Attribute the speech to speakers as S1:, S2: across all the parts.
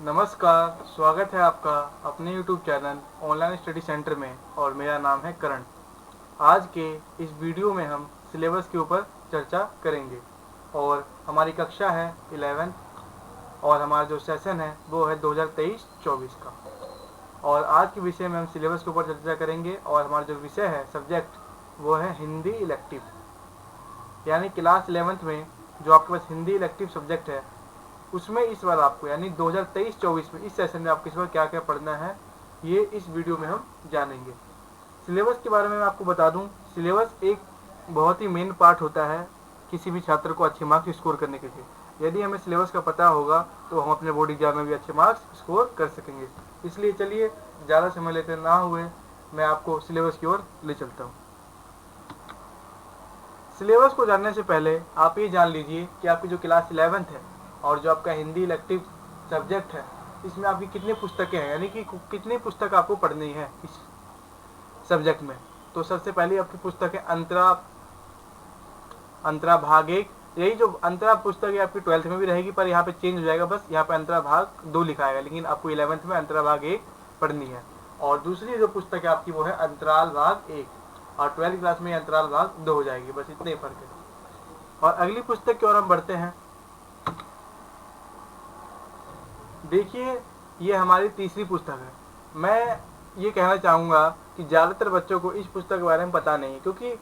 S1: नमस्कार, स्वागत है आपका अपने YouTube channel online study centre में और मेरा नाम है करण। आज के इस वीडियो में हम सिलेबस के ऊपर चर्चा करेंगे और हमारी कक्षा है 11th और हमारा जो सेशन है वो है 2023-24 का। और आज के विषय में हम सिलेबस के ऊपर चर्चा करेंगे और हमारा जो विषय है सब्जेक्ट वो है हिंदी इलेक्टिव, यानी क्लास 11th में जो आपके पास हिंदी इलेक्टिव सब्जेक्ट है उसमें इस बार आपको यानी 2023-24 में इस सेशन में आपको इस बार क्या क्या पढ़ना है ये इस वीडियो में हम जानेंगे। सिलेबस के बारे में मैं आपको बता दूं, सिलेबस एक बहुत ही मेन पार्ट होता है किसी भी छात्र को अच्छे मार्क्स स्कोर करने के लिए। यदि हमें सिलेबस का पता होगा तो हम अपने बोर्ड एग्जाम में भी अच्छे मार्क्स स्कोर कर सकेंगे। इसलिए चलिए ज़्यादा समय लेते ना हुए मैं आपको सिलेबस की ओर ले चलता हूँ। सिलेबस को जानने से पहले आप ये जान लीजिए कि आपकी जो क्लास 11th है और जो आपका हिंदी इलेक्टिव सब्जेक्ट है इसमें आपकी कितनी पुस्तकें हैं, यानी कि कितनी पुस्तक आपको पढ़नी है इस सब्जेक्ट में। तो सबसे पहले आपकी पुस्तक है अंतरा भाग 1। यही जो अंतरा पुस्तक है आपकी 12th में भी रहेगी, पर यहाँ पे चेंज हो जाएगा, बस यहाँ पे अंतरा भाग 2 लिखा आएगा, लेकिन आपको 11th में अंतरा भाग 1 पढ़नी है। और दूसरी जो पुस्तक है आपकी वो है अंतराल भाग 1 और 12th क्लास में अंतराल भाग 2 हो जाएगी, बस इतने फर्क है। और अगली पुस्तक की ओर हम बढ़ते हैं। देखिए ये हमारी तीसरी पुस्तक है। मैं ये कहना चाहूँगा कि ज़्यादातर बच्चों को इस पुस्तक के बारे में पता नहीं है, क्योंकि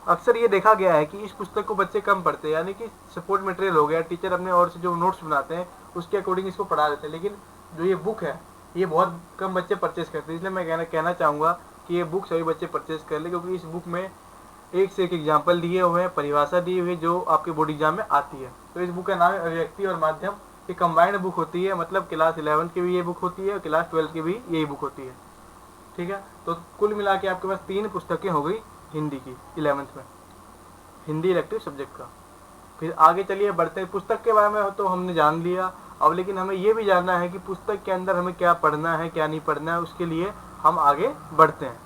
S1: अक्सर ये देखा गया है कि इस पुस्तक को बच्चे कम पढ़ते हैं, यानी कि सपोर्ट मटेरियल हो गया, टीचर अपने और से जो नोट्स बनाते हैं उसके अकॉर्डिंग इसको पढ़ा देते हैं, लेकिन जो ये बुक है ये बहुत कम बच्चे परचेज करते हैं। इसलिए मैं कहना चाहूँगा कि ये बुक सभी बच्चे परचेज कर ले, क्योंकि इस बुक में एक से एक एग्जाम्पल दिए हुए हैं, परिभाषा दी हुई है जो आपके बोर्ड एग्जाम में आती है। तो इस बुक का नाम है अभिव्यक्ति और माध्यम। ये कंबाइंड बुक होती है, मतलब क्लास 11th की भी ये बुक होती है और क्लास 12th की भी यही बुक होती है, ठीक है। तो कुल मिला के आपके पास 3 पुस्तकें हो गई हिंदी की 11th में, हिंदी इलेक्टिव सब्जेक्ट का। फिर आगे चलिए बढ़ते हैं। पुस्तक के बारे में तो हमने जान लिया, अब लेकिन हमें ये भी जानना है कि पुस्तक के अंदर हमें क्या पढ़ना है क्या नहीं पढ़ना है, उसके लिए हम आगे बढ़ते हैं।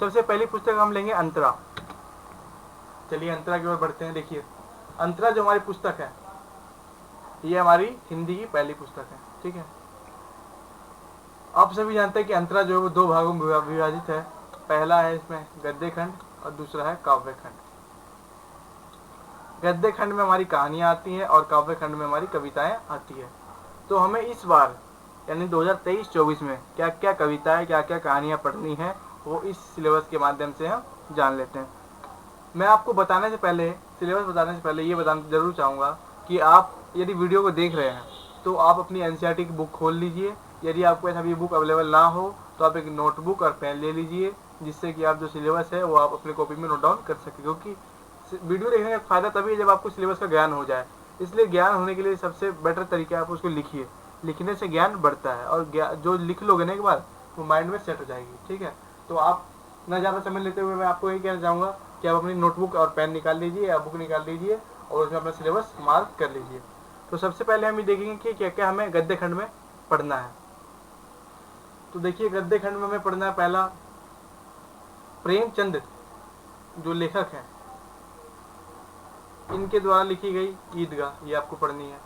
S1: सबसे पहली पुस्तक हम लेंगे अंतरा। चलिए अंतरा की ओर बढ़ते हैं। देखिए अंतरा जो हमारी पुस्तक है ये हमारी हिंदी की पहली पुस्तक है, ठीक है। आप सभी जानते हैं कि अंतरा जो है वो 2 भागों में विभाजित है। पहला है इसमें गद्य खंड और दूसरा है काव्य खंड। गद्य खंड में हमारी कहानियां आती हैं और काव्य खंड में हमारी कविताएं आती है। तो हमें इस बार यानी 2023-24 में क्या क्या कविताएं क्या क्या कहानियां पढ़नी है वो इस सिलेबस के माध्यम से हम जान लेते हैं। मैं आपको बताने से पहले, सिलेबस बताने से पहले ये बताना जरूर चाहूँगा कि आप यदि वीडियो को देख रहे हैं तो आप अपनी एनसीईआरटी की बुक खोल लीजिए। यदि आपके पास अभी बुक अवेलेबल ना हो तो आप एक नोटबुक और पेन ले लीजिए, जिससे कि आप जो सिलेबस है वो आप अपने कॉपी में नोट डाउन कर सकें, क्योंकि वीडियो देखने का फ़ायदा तभी है जब आपको सिलेबस का ज्ञान हो जाए। इसलिए ज्ञान होने के लिए सबसे बेटर तरीका है आप उसको लिखिए, लिखने से ज्ञान बढ़ता है और जो लिख लोगे ना एक बार वो माइंड में सेट हो जाएगी, ठीक है। तो आप ना ज़्यादा समय लेते हुए मैं आपको यही कहना चाहूँगा कि आप अपनी नोटबुक और पेन निकाल लीजिए या बुक निकाल लीजिए और उसमें अपना सिलेबस मार्क कर लीजिए। तो सबसे पहले हम ये देखेंगे कि क्या क्या हमें गद्य खंड में पढ़ना है। तो देखिए गद्य खंड में हमें पढ़ना है पहला प्रेमचंद जो लेखक हैं इनके द्वारा लिखी गई ईदगाह, ये आपको पढ़नी है।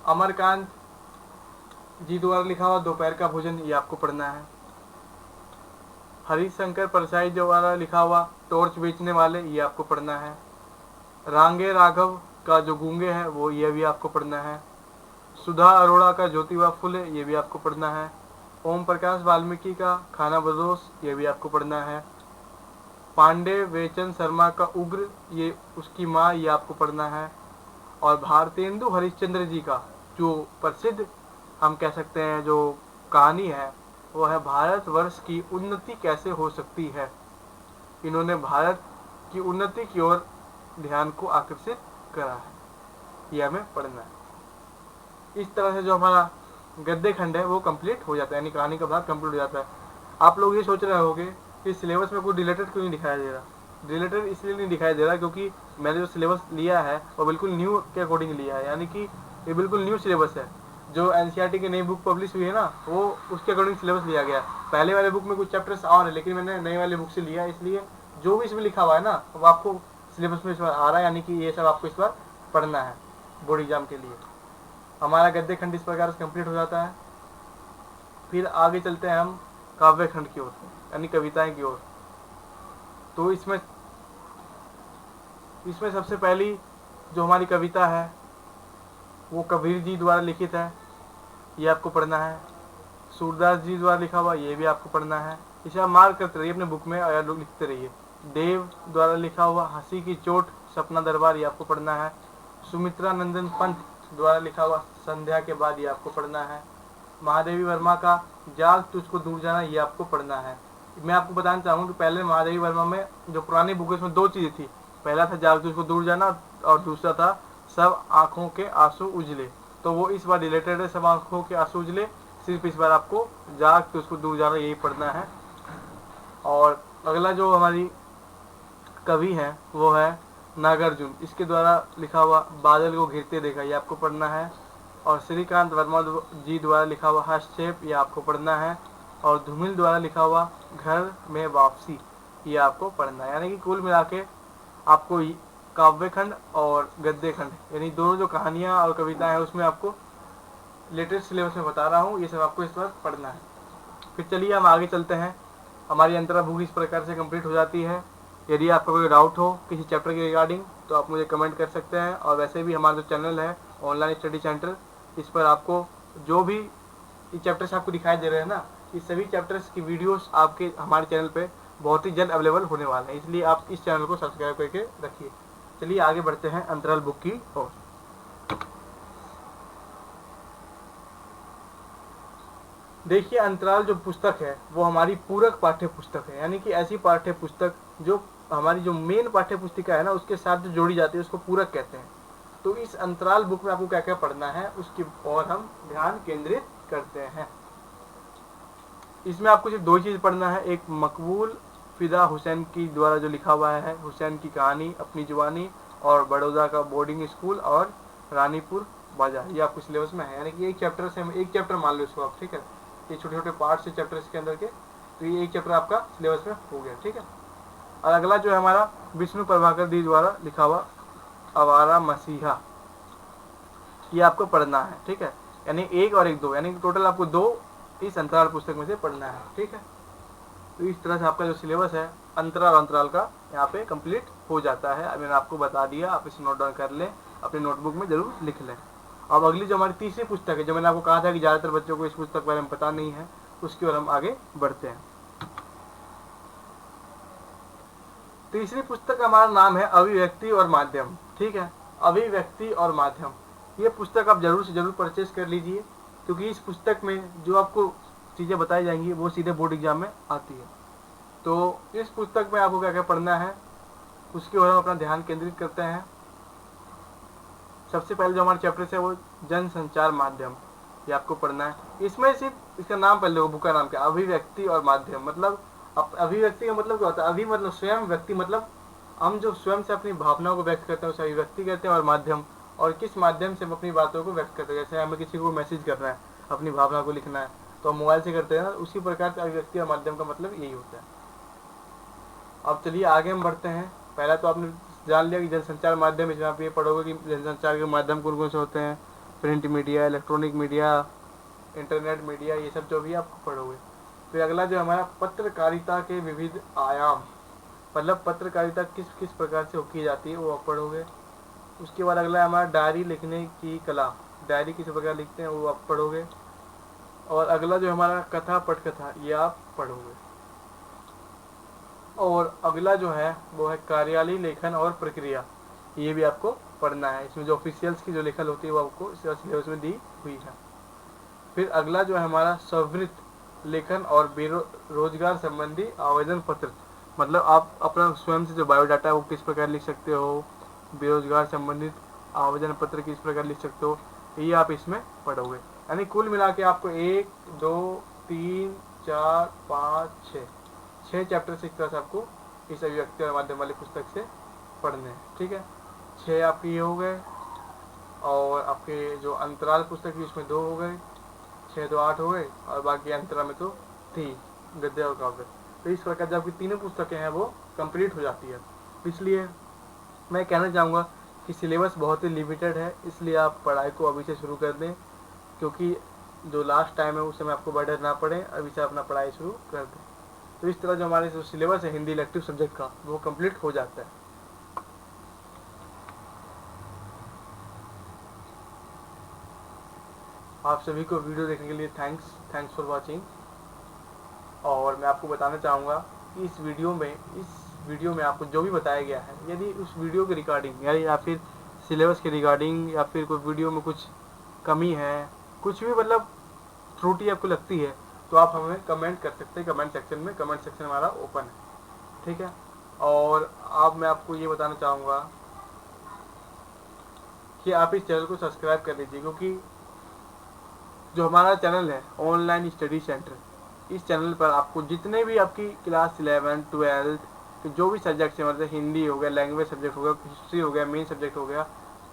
S1: अमरकांत जी द्वारा लिखा हुआ दोपहर का भोजन, ये आपको पढ़ना है। हरिशंकर परसाई द्वारा लिखा हुआ टॉर्च बेचने वाले, ये आपको पढ़ना है। रांगे राघव का जो गूंगे हैं वो, ये भी आपको पढ़ना है। सुधा अरोड़ा का ज्योतिबा फुले, ये भी आपको पढ़ना है। ओम प्रकाश वाल्मीकि का खाना बदोश, ये भी आपको पढ़ना है। पांडे वेचन शर्मा का उग्र, ये उसकी माँ, ये आपको पढ़ना है। और भारतेंदु हरिश्चंद्र जी का जो प्रसिद्ध हम कह सकते हैं जो कहानी है वो है भारतवर्ष की उन्नति कैसे हो सकती है। इन्होंने भारत की उन्नति की ओर ध्यान को आकर्षित करा है, ये हमें पढ़ना है। इस तरह से जो हमारा गद्य खंड है वो कंप्लीट हो जाता है, यानी कहानी का भाग कंप्लीट हो जाता है। आप लोग ये सोच रहे होंगे कि सिलेबस में कोई रिलेटेड क्यों नहीं दिखाया दे रहा। रिलेटेड इसलिए नहीं दिखाई दे रहा क्योंकि मैंने जो सिलेबस लिया है वो बिल्कुल न्यू के अकॉर्डिंग लिया है, यानी कि ये बिल्कुल न्यू सिलेबस है। जो एनसीईआरटी की नई बुक पब्लिश हुई है ना वो उसके अकॉर्डिंग सिलेबस लिया गया। पहले वाले बुक में कुछ चैप्टर्स और है, लेकिन मैंने नए वाले बुक से लिया, इसलिए जो भी इसमें लिखा हुआ है ना वो आपको सिलेबस में इस बार आ रहा है, यानी कि ये सब आपको इस बार पढ़ना है बोर्ड एग्जाम के लिए। हमारा गद्य खंड इस प्रकार से कंप्लीट हो जाता है। फिर आगे चलते हैं हम काव्य खंड की ओर, यानी कविताएं की ओर। तो इसमें सबसे पहली जो हमारी कविता है वो कबीर जी द्वारा लिखित है, ये आपको पढ़ना है। सूरदास जी द्वारा लिखा हुआ, ये भी आपको पढ़ना है। इसे आप मार्क करते रहिए अपने बुक में और लोग लिखते रहिए। देव द्वारा लिखा हुआ हंसी की चोट सपना दरबार, ये आपको पढ़ना है। सुमित्रा नंदन पंत द्वारा लिखा हुआ संध्या के बाद, ये आपको पढ़ना है। महादेवी वर्मा का जाग तुझको दूर जाना, ये आपको पढ़ना है। मैं आपको बताना चाहूँगा कि पहले महादेवी वर्मा में जो पुरानी बुक है उसमें दो चीज़ें थी। पहला था जाग तुझको दूर जाना और दूसरा था सब आँखों के आंसू उजले। तो वो इस बार रिलेटेड है, सब आँखों के आंसू उजले। सिर्फ इस बार आपको जाग तुझको दूर जाना यही पढ़ना है। और अगला जो हमारी कवि है वो है नागार्जुन, इसके द्वारा लिखा हुआ बादल को घिरते देखा, ये आपको पढ़ना है। और श्रीकांत वर्मा जी द्वारा लिखा हुआ हस्तक्षेप, ये आपको पढ़ना है। और धूमिल द्वारा लिखा हुआ घर में वापसी, ये आपको पढ़ना है। यानी कि कुल मिला के आपको काव्य खंड और गद्य खंड, यानी दोनों जो कहानियाँ और कविताएं हैं उसमें आपको लेटेस्ट सिलेबस में बता रहा हूँ, ये सब आपको इस बार पढ़ना है। फिर चलिए हम आगे चलते हैं। हमारी अंतरा बुक इस प्रकार से कंप्लीट हो जाती है। यदि आपका कोई डाउट हो किसी चैप्टर के रिगार्डिंग तो आप मुझे कमेंट कर सकते हैं। और वैसे भी हमारा जो चैनल है ऑनलाइन स्टडी सेंटर, इस पर आपको जो भी ये चैप्टर्स आपको दिखाई दे रहे हैं ना, ये सभी चैप्टर्स की वीडियोस आपके हमारे चैनल पे बहुत ही जल्द अवेलेबल होने वाले हैं, इसलिए आप इस चैनल को सब्सक्राइब करके रखिए। चलिए आगे बढ़ते हैं अंतराल बुक की ओर। देखिए अंतराल जो पुस्तक है वो हमारी पूरक पाठ्य पुस्तक है, यानी कि ऐसी पाठ्य पुस्तक जो हमारी जो मेन पाठ्य पुस्तिका है ना उसके साथ जो जोड़ी जाती है उसको पूरक कहते हैं। तो इस अंतराल बुक में आपको क्या क्या पढ़ना है उसकी और हम ध्यान केंद्रित करते हैं। इसमें आपको सिर्फ दो चीज़ पढ़ना है, एक मकबूल फिदा हुसैन की द्वारा जो लिखा हुआ है हुसैन की कहानी अपनी जुबानी, और बड़ौदा का बोर्डिंग स्कूल, और रानीपुर बाजार, ये आपको सिलेबस में है। यानी कि एक चैप्टर से एक चैप्टर मान लो इसको आप, ठीक है। ये छोटे छोटे पार्ट से चैप्टर के अंदर के, तो ये एक चैप्टर आपका सिलेबस में हो गया, ठीक है। और अगला जो है हमारा विष्णु प्रभाकर जी द्वारा लिखा हुआ आवारा मसीहा, ये आपको पढ़ना है, ठीक है। यानी एक और एक दो, यानी टोटल आपको दो इस अंतराल पुस्तक में से पढ़ना है, ठीक है। तो इस तरह से आपका जो सिलेबस है अंतराल अंतराल का यहाँ पे कंप्लीट हो जाता है। मैंने आपको बता दिया, आप इसे नोट डाउन कर लें, अपनी नोटबुक में जरूर लिख लें। अब अगली जो हमारी तीसरी पुस्तक है, जो मैंने आपको कहा था कि ज़्यादातर बच्चों को इस पुस्तक के बारे में पता नहीं है, उसकी ओर हम आगे बढ़ते हैं। तीसरी पुस्तक का हमारा नाम है अभिव्यक्ति और माध्यम, ठीक है। अभिव्यक्ति और माध्यम, ये पुस्तक आप जरूर से जरूर परचेज कर लीजिए, क्योंकि इस पुस्तक में जो आपको चीज़ें बताई जाएंगी वो सीधे बोर्ड एग्जाम में आती है। तो इस पुस्तक में आपको क्या क्या पढ़ना है उसकी ओर हम अपना ध्यान केंद्रित करते हैं। सबसे पहले जो हमारे चैप्टर है वो जन संचार माध्यम, ये आपको पढ़ना है। इसमें सिर्फ इसका नाम पहले बुक का नाम क्या, अभिव्यक्ति और माध्यम। मतलब अभिव्यक्ति का मतलब क्या होता है, अभि मतलब स्वयं, व्यक्ति मतलब हम जो स्वयं से अपनी भावनाओं को व्यक्त करते हैं उसे अभिव्यक्ति कहते हैं। और माध्यम, और किस माध्यम से हम अपनी बातों को व्यक्त करते हैं। जैसे हमें किसी को मैसेज करना है, अपनी भावना को लिखना है, तो हम मोबाइल से करते हैं ना, उसी प्रकार से अभिव्यक्ति और माध्यम का मतलब यही होता है। अब चलिए आगे हम बढ़ते हैं। पहला तो आपने जान लिया कि जनसंचार माध्यम, इसमें आप ये पढ़ोगे कि जनसंचार के माध्यम कौन कौन से होते हैं, print media, electronic media, internet media, ये सब जो भी आप पढ़ोगे। फिर अगला जो हमारा पत्रकारिता के विविध आयाम, मतलब पत्रकारिता किस किस प्रकार से की जाती है वो आप पढ़ोगे। उसके बाद अगला हमारा डायरी लिखने की कला, डायरी किस प्रकार लिखते हैं वो आप पढ़ोगे। और अगला जो हमारा कथा पटकथा, ये आप पढ़ोगे। और अगला जो है वो है कार्यालय लेखन और प्रक्रिया, ये भी आपको पढ़ना है। इसमें जो ऑफिशियल्स की जो लेखन होती है वो आपको इस सिलेबस में दी हुई है। फिर अगला जो है हमारा स्ववृत्त लेखन और बेरोजगार संबंधी आवेदन पत्र, मतलब आप अपना स्वयं से जो बायोडाटा है वो किस प्रकार लिख सकते हो, बेरोजगार संबंधित आवेदन पत्र किस प्रकार लिख सकते हो, ये आप इसमें पढ़ोगे। यानी कुल मिला के आपको 1 2 3 4 5 6 चैप्टर से इस तरह से आपको इस अभिव्यक्ति और माध्यम वाली पुस्तक से पढ़ने हैं, ठीक है। 6 आपके ये हो गए, और आपके जो अंतराल पुस्तक थी उसमें 2 हो गए, 6 2 8 हो गए, और बाकी अंतराल में तो 3 गद्य और काव्य। तो इस प्रकार जब आपकी तीनों पुस्तकें हैं वो कंप्लीट हो जाती है। इसलिए मैं कहना चाहूँगा कि सिलेबस बहुत ही लिमिटेड है, इसलिए आप पढ़ाई को अभी से शुरू कर दें, क्योंकि जो लास्ट टाइम है उस समय आपको बर्डन ना पड़े, अभी से अपना पढ़ाई शुरू कर दें। तो इस तरह जो हमारे जो सिलेबस है हिंदी इलेक्टिव सब्जेक्ट का वो कंप्लीट हो जाता है। आप सभी को वीडियो देखने के लिए थैंक्स फॉर वाचिंग। और मैं आपको बताना चाहूँगा कि इस वीडियो में आपको जो भी बताया गया है, यदि उस वीडियो के रिगार्डिंग या फिर सिलेबस के रिगार्डिंग या फिर कोई वीडियो में कुछ कमी है, कुछ भी मतलब त्रुटि आपको लगती है, तो आप हमें कमेंट कर सकते हैं कमेंट सेक्शन में। कमेंट सेक्शन हमारा ओपन है, ठीक है। और मैं आपको ये बताना चाहूँगा कि आप इस चैनल को सब्सक्राइब कर लीजिए, क्योंकि जो हमारा चैनल है ऑनलाइन स्टडी सेंटर, इस चैनल पर आपको जितने भी आपकी क्लास 11, 12 के जो भी सब्जेक्ट्स हैं, मतलब हिंदी हो गया, लैंग्वेज सब्जेक्ट हो गया, हिस्ट्री हो गया, मेन सब्जेक्ट हो गया,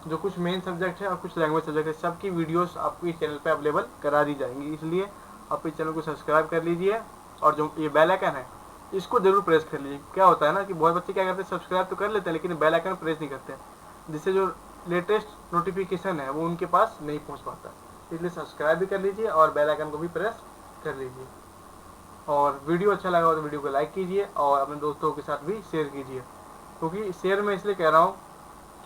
S1: जो कुछ मेन सब्जेक्ट है और कुछ लैंग्वेज सब्जेक्ट है, सबकी वीडियोस आपको इस चैनल पर अवेलेबल करा दी जाएंगी। इसलिए आप इस चैनल को सब्सक्राइब कर लीजिए और जो ये बेल आइकन है इसको जरूर प्रेस कर लीजिए। क्या होता है ना कि बहुत बच्चे क्या करते हैं, सब्सक्राइब तो कर लेते हैं लेकिन बेल आइकन प्रेस नहीं करते, जिससे जो लेटेस्ट नोटिफिकेशन है वो उनके पास नहीं पहुंच पाता। इसलिए सब्सक्राइब भी कर लीजिए और बेल आइकन को भी प्रेस कर लीजिए। और वीडियो अच्छा लगा हो तो वीडियो को लाइक कीजिए और अपने दोस्तों के साथ भी शेयर कीजिए, क्योंकि शेयर मैं इसलिए कह रहा हूँ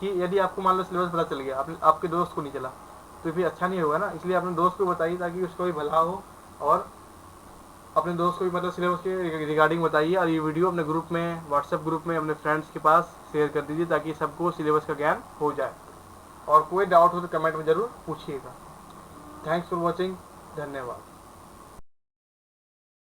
S1: कि यदि आपको मान लो सिलेबस पता चल गया, आपके दोस्त को नहीं चला, तो फिर अच्छा नहीं होगा ना। इसलिए अपने दोस्त को बताइए ताकि उसको भी भला हो, और अपने दोस्त को भी मतलब सिलेबस के रिगार्डिंग बताइए। और ये वीडियो अपने ग्रुप में, व्हाट्सएप ग्रुप में अपने फ्रेंड्स के पास शेयर कर दीजिए ताकि सबको सिलेबस का ज्ञान हो जाए। और कोई डाउट हो तो कमेंट में ज़रूर पूछिएगा। थैंक्स फॉर वॉचिंग, धन्यवाद।